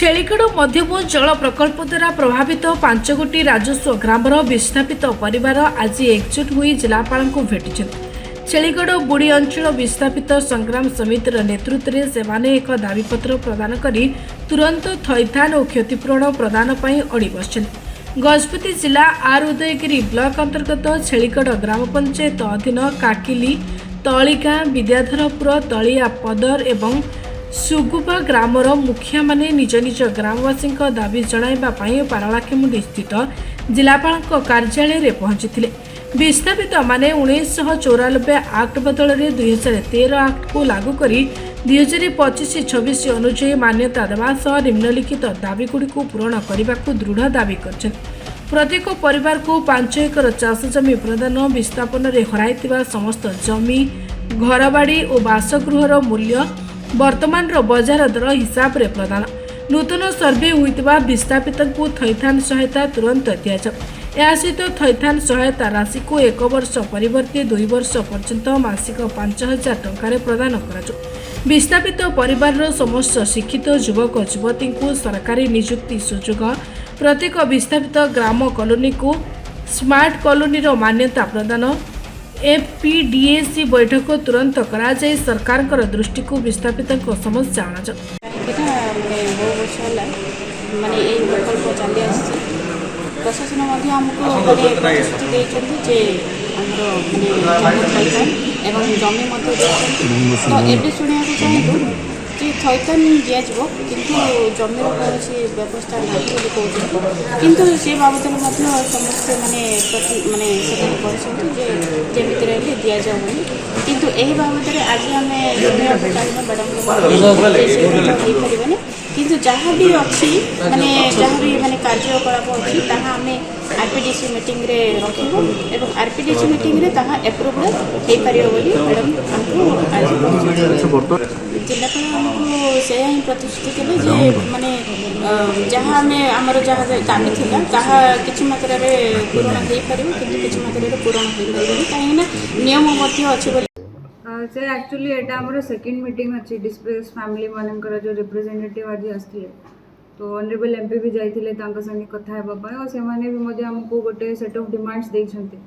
छेलिगढ़ मध्यम जल प्रकल्प द्वारा प्रभावित 5 गोटी राजस्व ग्रामर विस्थापित परिवार आज एकजुट होई जिलापाल को भेटिछन। छेलिगढ़ बुड़ी अंचल विस्थापित संग्राम समितिर नेतृत्व में सेमाने एक दाबीपत्र प्रदान करी तुरंत थैथान और क्षतिपूरण प्रदान पई अड़ी बसिछन। गजपति जिला आर उदयगिरी ब्लॉक अंतर्गत छेलिगढ़ ग्राम पंचायत अधीन काकिली तलिगाँ विद्याधरपुर तलिया पदर एवं सुगुबा ग्रामर मुखिया माने निज निज ग्रामवासी दाबी जणाइबा पई पारालाखेमुंडी स्थित जिलापाल कार्यालय में पहुंची। विस्थापित माने 1994 आक्ट बदल 2013 आक्ट को लागू करी 2025-26 अनुଯାयी मान्यता देवा सह निम्नलिखित दाबीगुड़िक पूरण करने को दृढ़ दाबी कर प्रत्येक परिवार को 5 एकर चाष जमी प्रदान, विस्थापन में हराइथिबा समस्त जमी घरबाड़ी और बासगृहर मूल्य वर्तमान बजार दर हिसाब रे प्रदान, नूतन सर्वे होइतिबा विस्थापित को थैथान सहायता तुरंत दिया। यह सहित थैथान सहायता राशि को 1 वर्ष परिवर्ते 2 वर्ष पर्यंत मासिक 5,000 टंका प्रदान करा। विस्थापित परिवार समस्त शिक्षित युवक युवती को सरकारी नियुक्ति सुजोग, प्रत्येक विस्थापित ग्राम कॉलोनी को स्मार्ट कॉलोनी मान्यता प्रदान, एफपीडीएसी बैठक तुरंत करा जाय सरकार दृष्टि को विस्थापित समस्या आना माने ये प्रकल्प चली आसी प्रशासन आमको प्रतिश्रुति जे आमर जमी तो ये शुणा चाहूँ कि थैथान दिज्व किंतु जमीर कौन व्यवस्था ना किंतु से बाबद समस्ते माने जमीती रही दि जाऊनी किंतु यही बाबद आज आम मैडम किंतु जहाँ भी अच्छी माने जहाँ भी माने कार्यकलाप अच्छी ताहा आम आरपीडीसी मीटिंग रे रखिबो एवं आरपीडीसी मीटिंग रे ताहा अप्रूवल हे परियो बोली मैडम हमको आज जिलापाल हमको से ही प्रतिश्रुति केले जे माने जहाँ आम आमर जहाँ दाबी थिला ताहा किछि मात्रा रे पूर्ण हे परियो किंतु किछि मात्रा रे पूर्ण हे परियो काहे ना नियम मध्ये अछि बोली से एक्चुअली एटा हमर सेकंड मीटिंग अच्छी डिस्प्लेस फैमिली मानकर जो रिप्रेजेंटेटिव आज आसते तो ऑनरेबल एमपी भी जाइए संगे कथा हेबापी और से आमको गोटे सेट ऑफ डिमांड्स देइछन्ते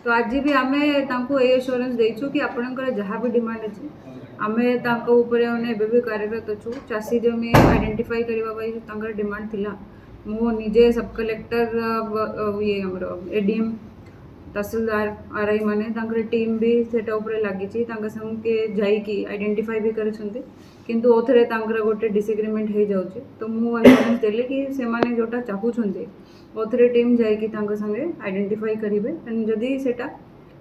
तो आज भी आम ये एश्योरेंस देचु कि आपणकर जहाँ भी डिमांड अच्छी आम मैंने भी कार्यरत अच्छु। चाषी जमी आइडेंटिफाई करने डिमांड थिला मु निजे सब कलेक्टर ये हमर एडीएम तहसीलदार आरआई माने टीम भी सेटा ऊपर लगी संगे जाइकी आइडेंटिफाई भी करछन्ते किंतु ओथरे गोटे डिसएग्रीमेंट हो जाउचे तो मु एश्योरेंस देले कि से माने जोटा चाहूछन्ते ओथरे टीम जाइकी संगे आइडेंटिफाई करिवे एंड जदि सेटा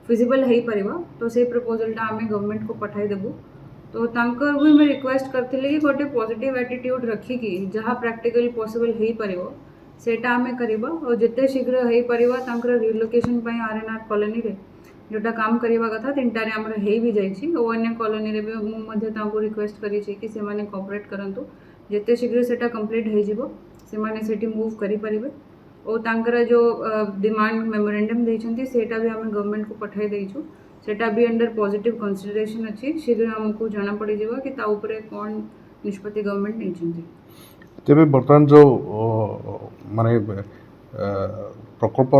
फिजिबल हो पारिबा तो से प्रपोजलटा आमे गवर्नमेंट को पठाई देबु। तो तांकर भी मैं रिक्वेस्ट करथिले कि गोटे पॉजिटिव एटीट्यूड रखिकी जहाँ प्रैक्टिकली पॉसिबल हो पारिबो सेटा आमे करिबा और जिते शीघ्र हो पारिबा तांकर रिलोकेशन पई आरएनआर कॉलोनी रे जोटा काम करिबा कथा तिनटारे हमर हेई भी जाइछि और अन्य कॉलोनी रे भी मु मध्ये तांको रिक्वेस्ट करिछि कि से माने कोऑपरेट करंतु जिते शीघ्र सेटा कंप्लीट हो जिवो से माने सेठी मूव करि परिबे और तांकर जो डिमांड मेमोरेंडम देइछन्ती सेटा भी आमे गवर्नमेंट को पठाई देइछु सेटा भी अंडर पॉजिटिव कंसीडरेशन अछि शीघ्र हमको जाना पड़ी जिवो कि ता ऊपर कोन निष्पत्ति गवर्नमेंट नेइछन्ती। तेरे बर्तमान जो माने प्रकल्प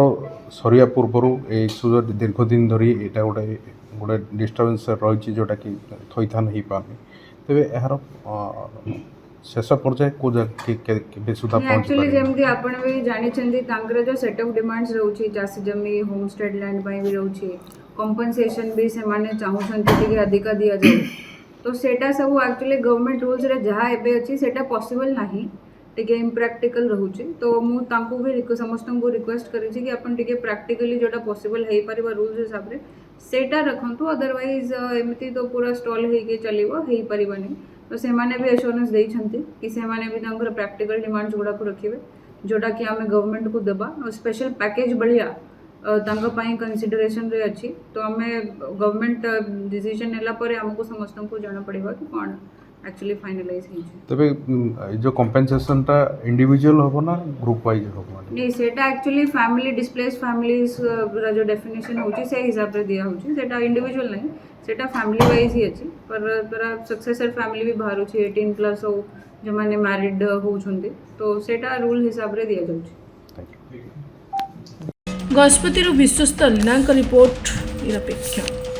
सरिया पूर्वर ये दीर्घ दिन धरी यहाँ गोटे गोटे डिस्टर्बेन्स रही जोटा कि थैथान हो पारे तेरे यार शेष पर्याय को सुधा एक्चुअली जमी आप भी जानते जो सेट ऑफ डिमांड्स रोचे चाषी जमी होम स्टेड लैंड भी रोचे कंपनसेशन भी से चाहूँ अधिका दि जाए तो सेटा सब एक्चुअली गवर्नमेंट रूल्स रे जहाँ एबे अच्छी सेटा पॉसिबल नहीं टिके इम्प्रैक्टिकल रोचे तो मुझे भी समस्त को रिक्वेस्ट करी कि अपन टिके प्रैक्टिकली जोटा पॉसिबल हो पारिबा रूल्स हिसाब रे सेटा रखंतु अदरवाइज एमती तो पूरा स्टॉल होके चलिबो हो पारिबानी तो से माने भी एश्योरेंस देइछन्ती कि से माने भी तांकर प्रैक्टिकल डिमांड्स गुडा को रखिबे जोटा कि आमे गवर्नमेंट को देबा और स्पेशल पैकेज बढ़िया तांका पाई कंसीडरेशन रे अच्छी तो आमे गवर्नमेंट डिसीजन नेला परे हमको समस्त को जाना पड़ेगा कि कौन एक्चुअली फाइनलाइज हो तबे जो कंपेंसेशन टा इंडिविजुअल होबो ना ग्रुप वाइज होबो नहीं सेटा एक्चुअली फैमिली डिस्प्लेस फैमिलीज जो डेफिनेशन होची से हिसाब रे दिया होची सेटा इंडिविजुअल नहीं सेटा फैमिली वाइज ही अच्छी पर तोरा सक्सेसर फैमिली भी बाहर होची 18+ हो ଯେଉଁମାନେ ମ୍ୟାରିଡ୍ ହେଉଛନ୍ତି ତ ସେଇଟା ରୁଲ୍ ହିସାବରେ ଦିଆଯାଉଛି। Thank you. ଗଜପତିରୁ ବିଶ୍ୱସ୍ତ ଲୀନାଙ୍କ ରିପୋର୍ଟ ନିରପେକ୍ଷ।